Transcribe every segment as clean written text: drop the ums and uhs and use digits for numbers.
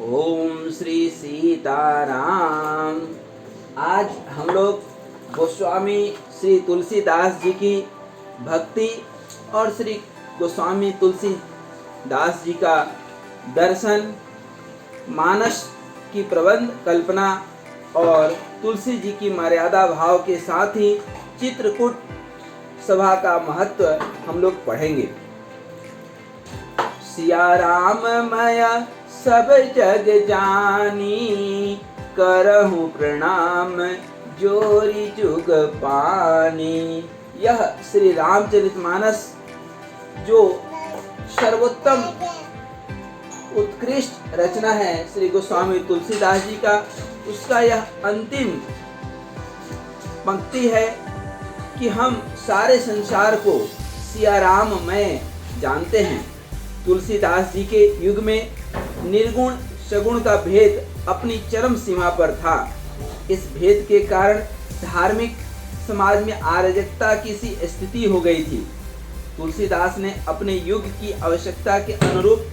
ओम श्री सीताराम। आज हम लोग गोस्वामी श्री तुलसीदास जी की भक्ति और श्री गोस्वामी तुलसीदास जी का दर्शन, मानस की प्रबंध कल्पना और तुलसी जी की मर्यादा भाव के साथ ही चित्रकूट सभा का महत्व हम लोग पढ़ेंगे। सिया राम माया सब जग जानी, करहूँ प्रणाम जोरी जुग पानी। यह श्री रामचरितमानस जो सर्वोत्तम उत्कृष्ट रचना है श्री गोस्वामी तुलसीदास जी का, उसका यह अंतिम पंक्ति है कि हम सारे संसार को सिया राम में जानते हैं। तुलसीदास जी के युग में निर्गुण सगुण का भेद अपनी चरम सीमा पर था। इस भेद के कारण धार्मिक समाज में अराजकता की सी स्थिति हो गई थी। तुलसीदास ने अपने युग की आवश्यकता के अनुरूप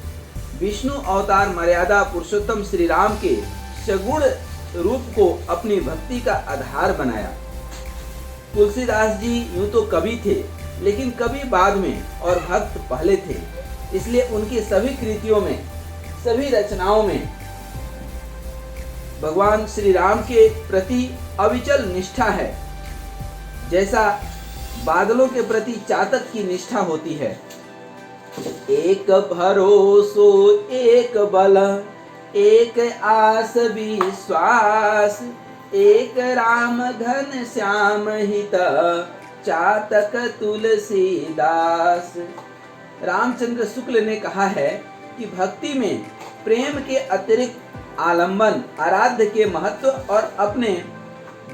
विष्णु अवतार मर्यादा पुरुषोत्तम श्री राम के सगुण रूप को अपनी भक्ति का आधार बनाया। तुलसीदास जी यूं तो कवि थे, लेकिन कवि बाद में और भक्त पहले थे, इसलिए उनकी सभी कृतियों में, सभी रचनाओं में भगवान श्री राम के प्रति अविचल निष्ठा है, जैसा बादलों के प्रति चातक की निष्ठा होती है। एक भरोसो एक बल, एक आस विश्वास, एक राम घन श्याम हित, चातक तुलसीदास। रामचंद्र शुक्ल ने कहा है कि भक्ति में प्रेम के अतिरिक्त आलंबन, आराध्य के महत्व और अपने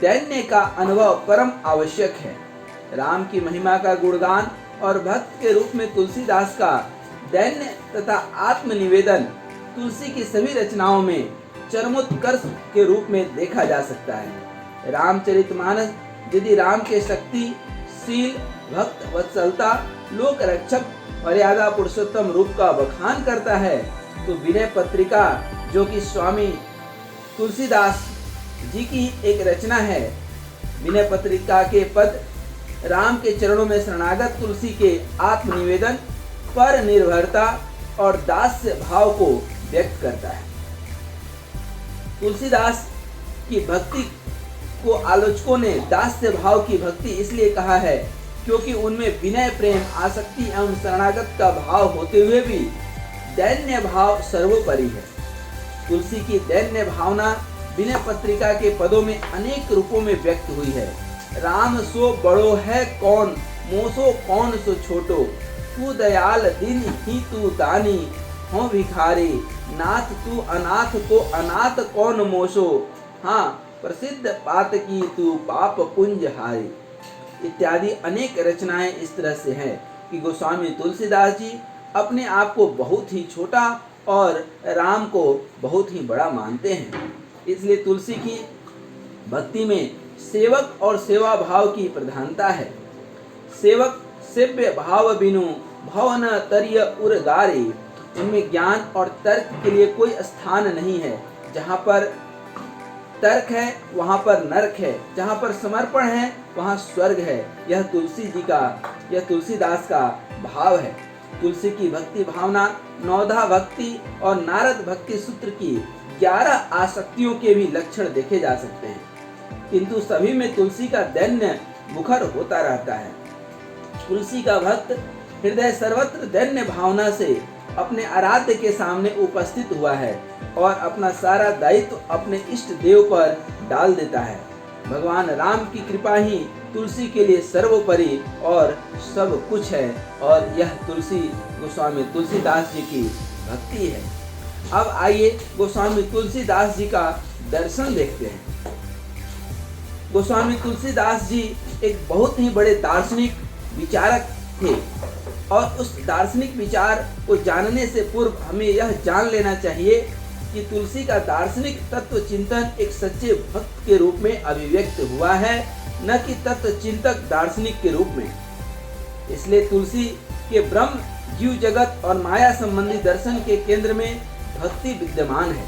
दैन्य का अनुभव परम आवश्यक है। राम की महिमा का गुणगान और भक्त के रूप में तुलसीदास का दैन्य तथा आत्मनिवेदन तुलसी की सभी रचनाओं में चरमोत्कर्ष के रूप में देखा जा सकता है। रामचरितमानस यदि राम के शक्ति, शील, भक्त वत्सलता, लोक रक्षक, मर्यादा पुरुषोत्तम रूप का बखान करता है, तो विनय पत्रिका, जो कि स्वामी तुलसीदास जी की एक रचना है, विनय पत्रिका के पद राम के चरणों में शरणागत तुलसी के आत्मनिवेदन, पर निर्भरता और दास्य भाव को व्यक्त करता है। तुलसीदास की भक्ति को आलोचकों ने दास्य भाव की भक्ति इसलिए कहा है क्योंकि उनमें विनय, प्रेम, आसक्ति एवं शरणागत का भाव होते हुए भी दैन्य भाव सर्वोपरि है। तुलसी की दैन्य भावना विनय पत्रिका के पदों में अनेक रूपों में व्यक्त हुई है। राम सो बड़ो है कौन, मोसो कौन सो छोटो, तू दयाल दिन ही तू दानी, हो भिखारी, नाथ तू अनाथ को अनाथ कौन मोसो, हाँ प्रसिद्ध पात की तू पाप पुंज हारी। इत्यादि अनेक रचनाएं इस तरह से हैं कि गोस्वामी तुलसीदास जी अपने आप को बहुत ही छोटा और राम को बहुत ही बड़ा मानते हैं। इसलिए तुलसी की भक्ति में सेवक और सेवा भाव की प्रधानता है। सेवक सेव्य भाव बिनु भवन तरिय उरगारी। इनमें ज्ञान और तर्क के लिए कोई स्थान नहीं है। जहाँ पर तर्क है वहाँ पर नरक है, जहाँ पर समर्पण है वहाँ स्वर्ग है। यह तुलसीदास का भाव है। तुलसी की भक्ति भावना नवधा भक्ति और नारद भक्ति सूत्र की 11 आसक्तियों के भी लक्षण देखे जा सकते हैं, किंतु सभी में तुलसी का दैन्य मुखर होता रहता है। तुलसी का भक्त हृदय सर्वत्र दैन्य भावना से अपने आराध्य के सामने उपस्थित हुआ है और अपना सारा दायित्व अपने इष्ट देव पर डाल देता है। भगवान राम की कृपा ही तुलसी के लिए सर्वोपरि और सब कुछ है, और यह तुलसी गोस्वामी तुलसीदास जी की भक्ति है। अब आइए गोस्वामी तुलसीदास जी का दर्शन देखते हैं। गोस्वामी तुलसीदास जी एक बहुत ही बड़े दार्शनिक विचारक थे, और उस दार्शनिक विचार को जानने से पूर्व हमें यह जान लेना चाहिए कि तुलसी का दार्शनिक तत्व चिंतन एक सच्चे भक्त के रूप में अभिव्यक्त हुआ है, न कि तत्व चिंतक दार्शनिक के रूप में। इसलिए तुलसी के ब्रह्म, जीव जगत और माया संबंधी दर्शन के केंद्र में भक्ति विद्यमान है।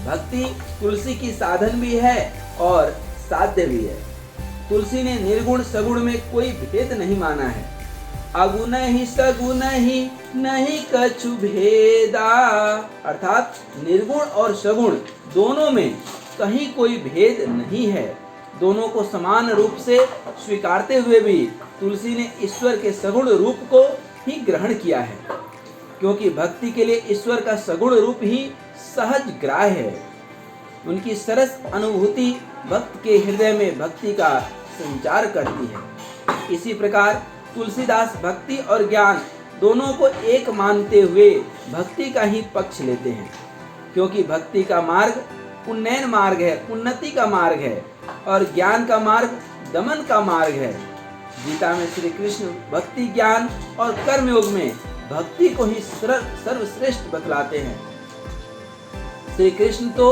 भक्ति तुलसी की साधन भी है और साध्य भी है। तुलसी ने निर्गुण सगुण में कोई भेद नहीं माना है। अगुण ही सगुण ही नहीं कछु भेदा, अर्थात निर्गुण और सगुण दोनों में कहीं कोई भेद नहीं है। दोनों को समान रूप से स्वीकारते हुए भी तुलसी ने ईश्वर के सगुण रूप को ही ग्रहण किया है, क्योंकि भक्ति के लिए ईश्वर का सगुण रूप ही सहज ग्राह्य है। उनकी सरस अनुभूति भक्त के हृदय में भक्ति का संचार करती है। इसी प्रकार तुलसीदास भक्ति और ज्ञान दोनों को एक मानते हुए भक्ति का ही पक्ष लेते हैं, क्योंकि भक्ति का मार्ग उन्नयन मार्ग है, उन्नति का मार्ग है, और ज्ञान का मार्ग दमन का मार्ग है। गीता में श्री कृष्ण भक्ति ज्ञान और कर्म योग में भक्ति को ही सर्वश्रेष्ठ बतलाते हैं। श्री कृष्ण तो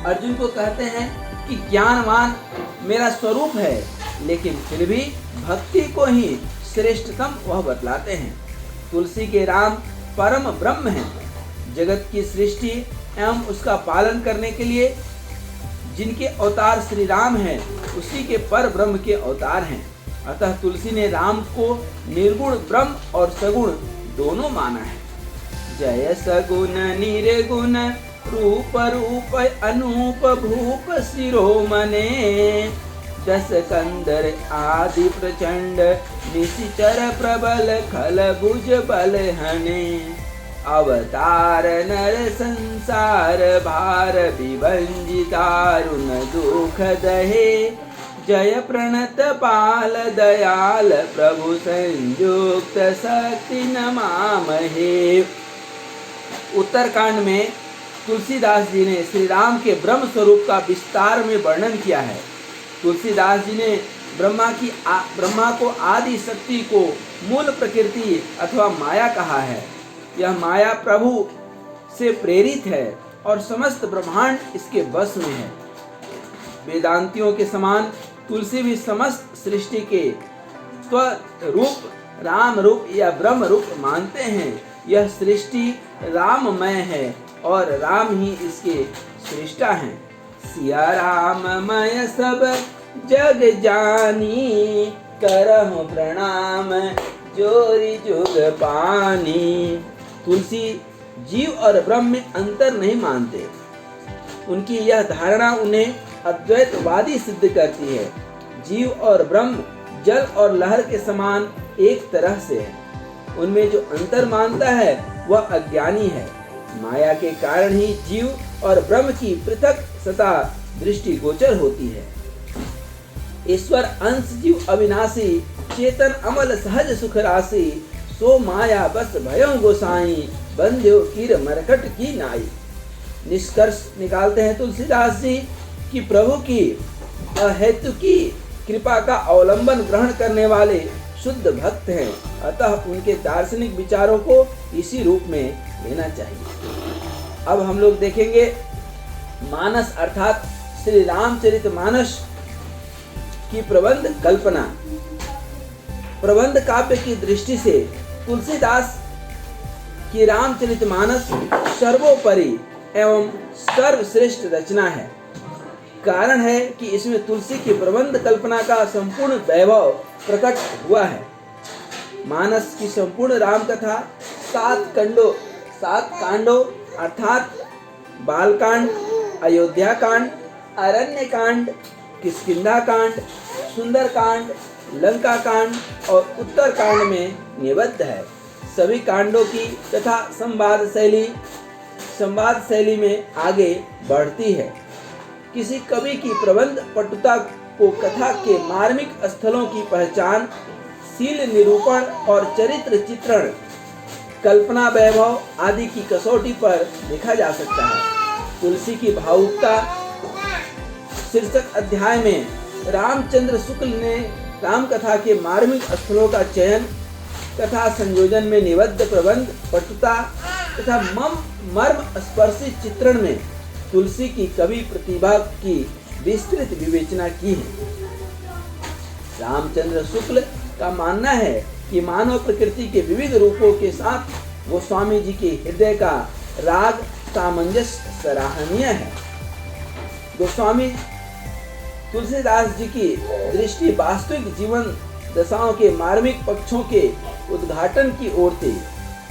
अर्जुन को कहते हैं कि ज्ञानवान मेरा स्वरूप है, लेकिन फिर भी भक्ति को ही श्रेष्ठतम वह बतलाते हैं। तुलसी के राम परम ब्रह्म हैं। जगत की सृष्टि एवं उसका पालन करने के लिए जिनके अवतार श्री राम हैं, उसी के पर ब्रह्म के अवतार हैं। अतः तुलसी ने राम को निर्गुण ब्रह्म और सगुण दोनों माना है। जय सगुण निर्गुण रूप रूप अनूप भूप शिरोमणे, दस कंदर आदि प्रचंड निशिचर प्रबल खल भुज बल हने, अवतार नर संसार भार विभंजितारुण दुख दहे, जय प्रणत पाल दयाल प्रभु संयुक्त शक्ति नमामहे। उत्तरकांड में तुलसीदास जी ने श्री राम के ब्रह्म स्वरूप का विस्तार में वर्णन किया है। तुलसीदास जी ने ब्रह्मा को आदि शक्ति को मूल प्रकृति अथवा माया कहा है। यह माया प्रभु से प्रेरित है और समस्त ब्रह्मांड इसके वश में है। वेदांतियों के समान तुलसी भी समस्त सृष्टि के स्वरूप राम रूप या ब्रह्म रूप मानते हैं। यह सृष्टि राममय है और राम ही इसके सृष्टा हैं। सिया राममय सब जग जानी, करहु प्रणाम जोरी जुग पानी। तुलसी जीव और ब्रह्म में अंतर नहीं मानते। उनकी यह धारणा उन्हें अद्वैतवादी सिद्ध करती है। जीव और ब्रह्म जल और लहर के समान एक तरह से है। उनमें जो अंतर मानता है वह अज्ञानी है। माया के कारण ही जीव और ब्रह्म की पृथक सता दृष्टि गोचर होती है। ईश्वर अंश जीव अविनाशी, चेतन अमल सहज सुख राशि, सो माया बस भयों गोसाई, बंध्यो कीर मरकट की नाई। निष्कर्ष निकालते हैं तुलसीदास जी कि प्रभु की अहेतु की कृपा का अवलंबन ग्रहण करने वाले शुद्ध भक्त हैं। अतः उनके दार्शनिक विचारों को इसी रूप में लेना चाहिए। अब हम लोग देखेंगे मानस अर्थात श्री रामचरितमानस की प्रबंध कल्पना। प्रबंध काव्य की दृष्टि से तुलसीदास की रामचरितमानस सर्वोपरि एवं सर्वश्रेष्ठ रचना है। कारण है कि इसमें तुलसी की प्रबंध कल्पना का संपूर्ण वैभव प्रकट हुआ है। मानस की संपूर्ण राम कथा 7 कांडों अर्थात बालकांड, अयोध्या कांड, अरण्य कांड, किष्किंधा कांड, सुंदरकांड, लंका कांड और उत्तर कांड में निबद्ध है। सभी कांडों की कथा संवाद शैली में आगे बढ़ती है। किसी कवि की प्रबंध पटुता को कथा के मार्मिक स्थलों की पहचान, शील निरूपण और चरित्र चित्रण, कल्पना वैभव आदि की कसौटी पर देखा जा सकता है। तुलसी की भावुकता शीर्षक अध्याय में रामचंद्र शुक्ल ने राम कथा के मार्मिक स्थलों का चयन, कथा संयोजन में निबद्ध प्रबंध पटुता तथा मर्म स्पर्शी चित्रण में तुलसी की कवि प्रतिभा की विस्तृत विवेचना की है। रामचंद्र शुक्ल का मानना है कि मानव प्रकृति के विविध रूपों के साथ वो स्वामी जी के हृदय का राग सामंजस्य सराहनीय है। गोस्वामी तुलसीदास जी की दृष्टि वास्तविक जीवन दशाओं के मार्मिक पक्षों के उद्घाटन की ओर थी,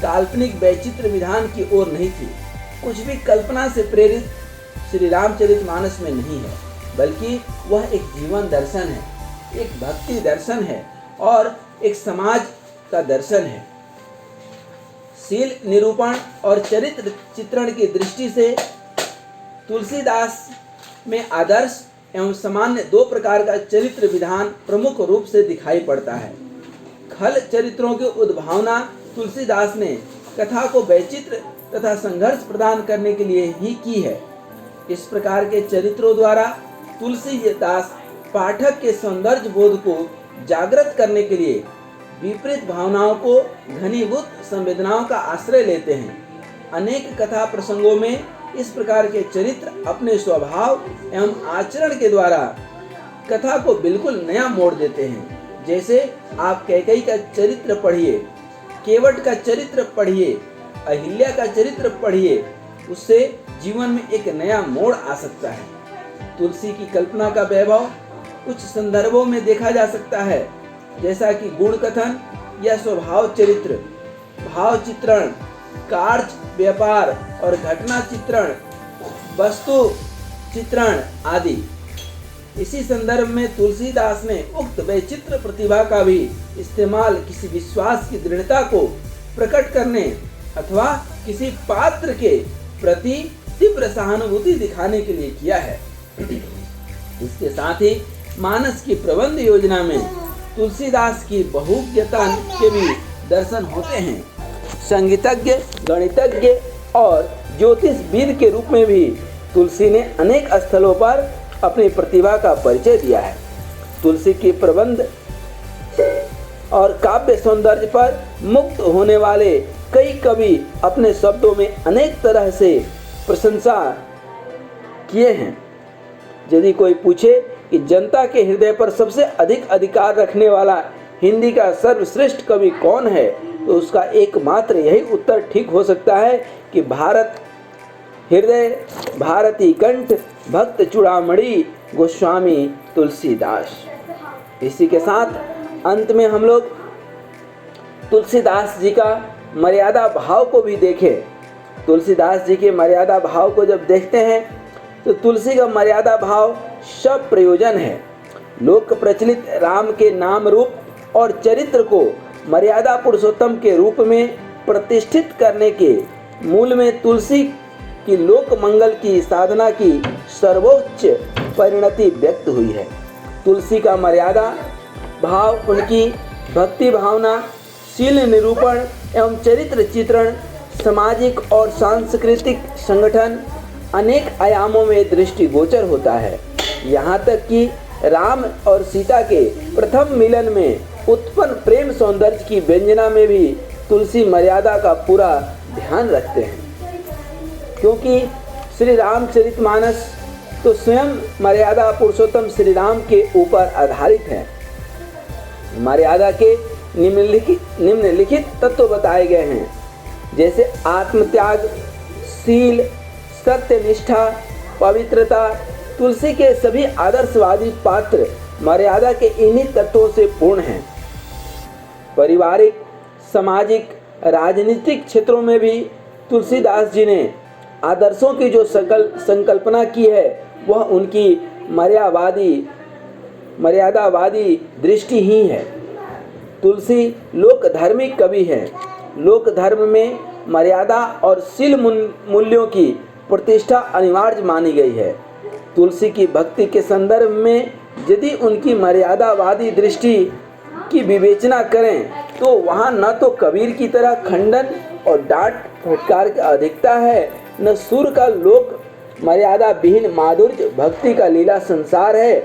काल्पनिक वैचित्र विधान की ओर नहीं थी। कुछ भी कल्पना से प्रेरित श्री रामचरितमानस में नहीं है, बल्कि वह एक जीवन दर्शन है, एक भक्ति दर्शन है और एक समाज का दर्शन है। शील निरूपण और चरित्र चित्रण की दृष्टि से तुलसीदास में आदर्श एवं सामान्य दो प्रकार का चरित्र विधान प्रमुख रूप से दिखाई पड़ता है। खल चरित्रों की उद्भावना तुलसीदास ने कथा को वैचित्र तथा संघर्ष प्रदान करने के लिए ही की है। इस प्रकार के चरित्रों द्वारा तुलसीदास पाठक के सौंदर्य बोध को जागृत करने के लिए विपरीत भावनाओं को घनीभूत संवेदनाओं का आश्रय लेते हैं। अनेक कथा प्रसंगों में इस प्रकार के चरित्र अपने स्वभाव एवं आचरण के द्वारा कथा को बिल्कुल नया मोड़ देते हैं। जैसे आप कैकेयी का चरित्र पढ़िए, केवट का चरित्र पढ़िए, अहिल्या का चरित्र पढ़िए, उससे जीवन में एक नया मोड़ आ सकता है। तुलसी की कल्पना का वैभव कुछ संदर्भों में देखा जा सकता है, जैसा कि गुण कथन या स्वभाव चरित्र, भाव चित्रण, कार्य व्यापार और घटना चित्रण, वस्तु चित्रण आदि। इसी संदर्भ में तुलसीदास ने उक्त वैचित्र प्रतिभा का भी इस्तेमाल किसी विश्वास की दृढ़ता को प्रकट करने अथवा किसी पात्र के प्रति तीव्र सहानुभूति दिखाने के लिए किया है। इसके साथ ही मानस की प्रबंध योजना में तुलसीदास की बहुज्ञता के भी दर्शन होते हैं। संगीतज्ञ, गणितज्ञ और ज्योतिषविद के रूप में भी तुलसी ने अनेक स्थलों पर अपनी प्रतिभा का परिचय दिया है। तुलसी की प्रबंध और काव्य सौंदर्य पर मुक्त होने वाले कई कवि अपने शब्दों में अनेक तरह से प्रशंसा किए हैं। यदि कोई पूछे कि जनता के हृदय पर सबसे अधिक अधिकार रखने वाला हिंदी का सर्वश्रेष्ठ कवि कौन है, तो उसका एकमात्र यही उत्तर ठीक हो सकता है कि भारत हृदय भारती कंठ भक्त चूड़ामणि गोस्वामी तुलसीदास। इसी के साथ अंत में हम लोग तुलसीदास जी का मर्यादा भाव को भी देखें। तुलसीदास जी के मर्यादा भाव को जब देखते हैं तो तुलसी का मर्यादा भाव सब प्रयोजन है। लोक प्रचलित राम के नाम रूप और चरित्र को मर्यादा पुरुषोत्तम के रूप में प्रतिष्ठित करने के मूल में तुलसी की लोक मंगल की साधना की सर्वोच्च परिणति व्यक्त हुई है। तुलसी का मर्यादा भाव उनकी भक्ति भावना, शील निरूपण एवं चरित्र चित्रण, सामाजिक और सांस्कृतिक संगठन अनेक आयामों में दृष्टिगोचर होता है। यहाँ तक कि राम और सीता के प्रथम मिलन में उत्पन्न प्रेम सौंदर्य की व्यंजना में भी तुलसी मर्यादा का पूरा ध्यान रखते हैं, क्योंकि श्री रामचरितमानस तो स्वयं मर्यादा पुरुषोत्तम श्री राम के ऊपर आधारित है। मर्यादा के निम्नलिखित तत्व बताए गए हैं, जैसे आत्मत्याग, शील, सत्यनिष्ठा, पवित्रता। तुलसी के सभी आदर्शवादी पात्र मर्यादा के इन्हीं तत्वों से पूर्ण हैं। पारिवारिक, सामाजिक, राजनीतिक क्षेत्रों में भी तुलसीदास जी ने आदर्शों की जो संकल्पना की है वह उनकी मर्यादावादी दृष्टि ही है। तुलसी लोक धार्मिक कवि है। लोक धर्म में मर्यादा और शील मूल्यों की प्रतिष्ठा अनिवार्य मानी गई है। तुलसी की भक्ति के संदर्भ में यदि उनकी मर्यादावादी दृष्टि की विवेचना करें तो वहाँ न तो कबीर की तरह खंडन और डांट फटकार की अधिकता है, न सुर का लोक मर्यादा विहीन माधुर्य भक्ति का लीला संसार है।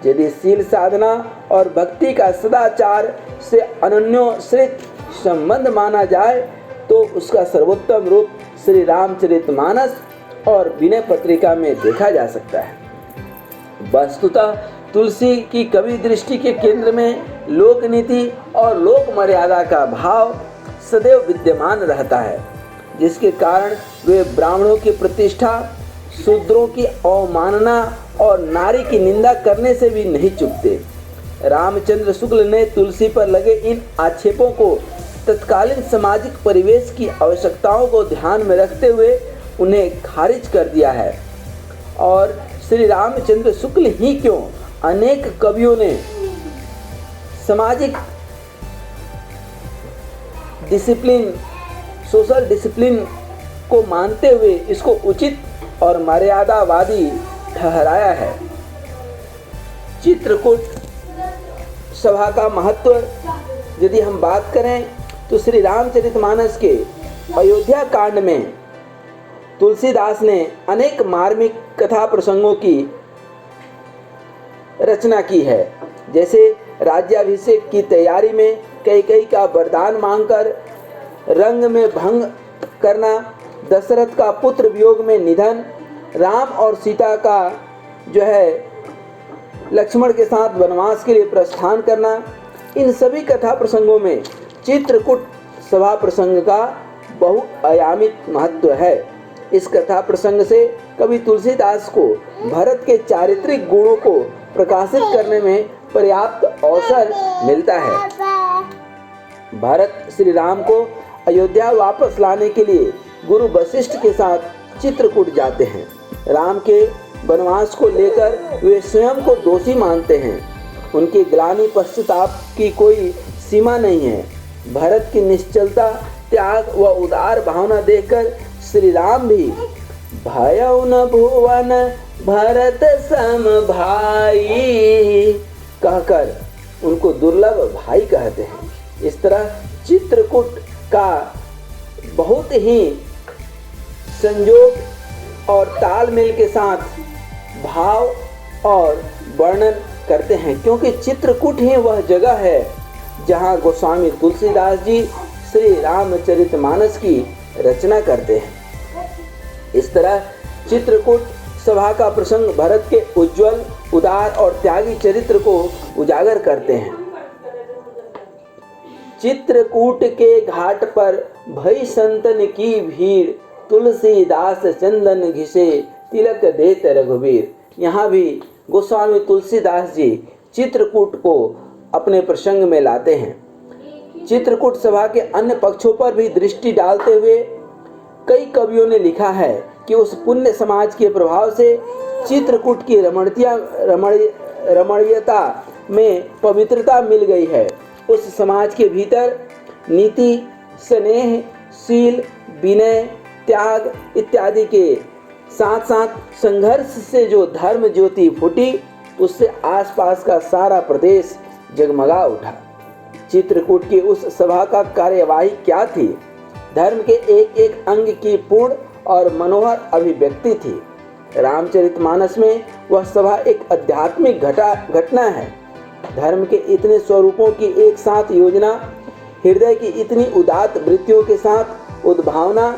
यदि शील साधना और भक्ति का सदाचार से अनन्योश्रित संबंध माना जाए तो उसका सर्वोत्तम रूप श्री रामचरितमानस और विनय पत्रिका में देखा जा सकता है। वस्तुतः तुलसी की कवि दृष्टि के केंद्र में लोक नीति और लोक मर्यादा का भाव सदैव विद्यमान रहता है। जिसके कारण वे ब्राह्मणों की प्रतिष्ठा, शूद्रों की अवमानना और नारी की निंदा करने से भी नहीं चूकते। रामचंद्र शुक्ल ने तुलसी पर लगे इन आक्षेपों को तत्कालीन सामाजिक परिवेश की आवश्यकताओं को ध्यान में रखते हुए उन्हें खारिज कर दिया है। और श्री रामचंद्र शुक्ल ही क्यों, अनेक कवियों ने सामाजिक डिसिप्लिन, सोशल डिसिप्लिन को मानते हुए इसको उचित और मर्यादावादी ठहराया है। चित्रकूट सभा का महत्व यदि हम बात करें तो श्री रामचरितमानस के अयोध्या कांड में तुलसीदास ने अनेक मार्मिक कथा प्रसंगों की रचना की है। जैसे राज्याभिषेक की तैयारी में कैकेयी का वरदान मांगकर रंग में भंग करना, दशरथ का पुत्र वियोग में निधन, राम और सीता का जो है लक्ष्मण के साथ वनवास के लिए प्रस्थान करना, इन सभी कथा प्रसंगों में चित्रकूट सभा प्रसंग का बहुआयामित महत्व है। इस कथा प्रसंग से कवि तुलसीदास को भरत के चारित्रिक गुणों को प्रकाशित करने में पर्याप्त अवसर मिलता है। भरत श्री राम को अयोध्या वापस लाने के लिए गुरु वशिष्ठ के साथ चित्रकूट जाते हैं। राम के वनवास को लेकर वे स्वयं को दोषी मानते हैं। उनकी ग्लानि पश्चाताप की कोई सीमा नहीं है। भरत की निश्चलता, त्याग व उदार भावना देखकर श्री राम भी भयउ न भुवन भरत सम भाई कहकर उनको दुर्लभ भाई कहते हैं। इस तरह चित्रकूट का बहुत ही संयोग और तालमेल के साथ भाव और वर्णन करते हैं, क्योंकि चित्रकूट ही वह जगह है जहाँ गोस्वामी तुलसीदास जी श्री रामचरितमानस की रचना करते हैं। इस तरह चित्रकूट सभा का प्रसंग भरत के उज्जवल, उदार और त्यागी चरित्र को उजागर करते हैं। चित्रकूट के घाट पर भई संतन की भीड़, तुलसीदास चंदन घिसे तिलक देत रघुबीर। यहाँ भी गोस्वामी तुलसीदास जी चित्रकूट को अपने प्रसंग में लाते हैं। चित्रकूट सभा के अन्य पक्षों पर भी दृष्टि डालते हुए कई कवियों ने लिखा है कि उस पुण्य समाज के प्रभाव से चित्रकूट की रमणीयता में पवित्रता मिल गई है। उस समाज के भीतर नीति, स्नेह, शील, विनय, त्याग इत्यादि के साथ साथ संघर्ष से जो धर्म ज्योति फूटी, उससे आसपास का सारा प्रदेश जगमगा उठा। चित्रकूट की उस सभा का कार्यवाही क्या थी? धर्म के एक एक अंग की पूर्ण और मनोहर अभिव्यक्ति थी। रामचरितमानस में वह सभा एक आध्यात्मिक घटना है। धर्म के इतने स्वरूपों की एक साथ योजना, हृदय की इतनी उदात्त वृत्तियों के साथ उद्भावना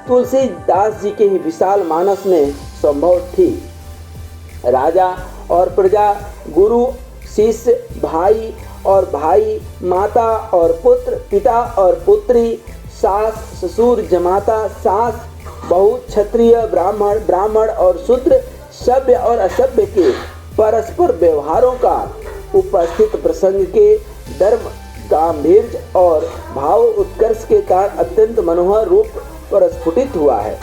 तुलसीदास जी के ही विशाल मानस में संभव थी। राजा और प्रजा, गुरु, शिष्य, भाई और भाई, माता और पुत्र, पिता और पुत्री, सास, ससुर, जमाता, सास, बहू, क्षत्रिय, ब्राह्मण और शूद्र, सभ्य और असभ्य के परस्पर व्यवहारों का उपस्थित प्रसंग के धर्म गांभीर्य और भाव उत्कर्ष के कारण अत्यंत मनोहर रूप प्रस्फुटित हुआ है।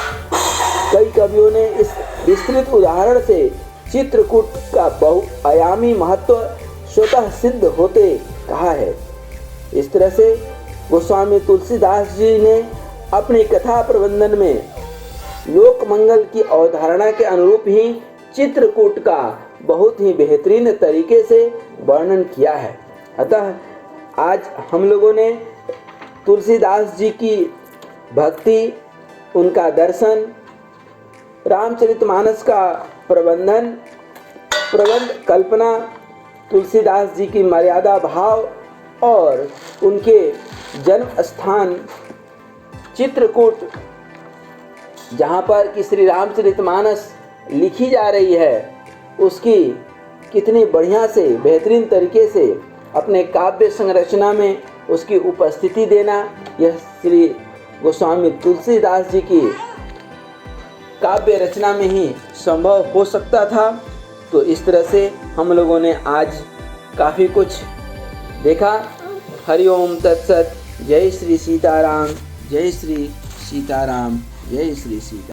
कई कवियों ने इस विस्तृत उदाहरण से चित्रकूट का बहुआयामी महत्व स्वतः सिद्ध होते कहा है। इस तरह से गोस्वामी तुलसीदास जी ने अपनी कथा प्रबंधन में लोक मंगल की अवधारणा के अनुरूप ही चित्रकूट का बहुत ही बेहतरीन तरीके से वर्णन किया है। अतः आज हम लोगों ने तुलसीदास जी की भक्ति, उनका दर्शन, रामचरितमानस का प्रबंध कल्पना, तुलसीदास जी की मर्यादा भाव और उनके जन्म स्थान चित्रकूट, जहाँ पर कि श्री रामचरितमानस लिखी जा रही है, उसकी कितनी बढ़िया से बेहतरीन तरीके से अपने काव्य संरचना में उसकी उपस्थिति देना, यह श्री गोस्वामी तुलसीदास जी की काव्य रचना में ही संभव हो सकता था। तो इस तरह से हम लोगों ने आज काफ़ी कुछ देखा। हरि ओम तत्सत। जय श्री सीताराम, जय श्री सीताराम, जय श्री सीता।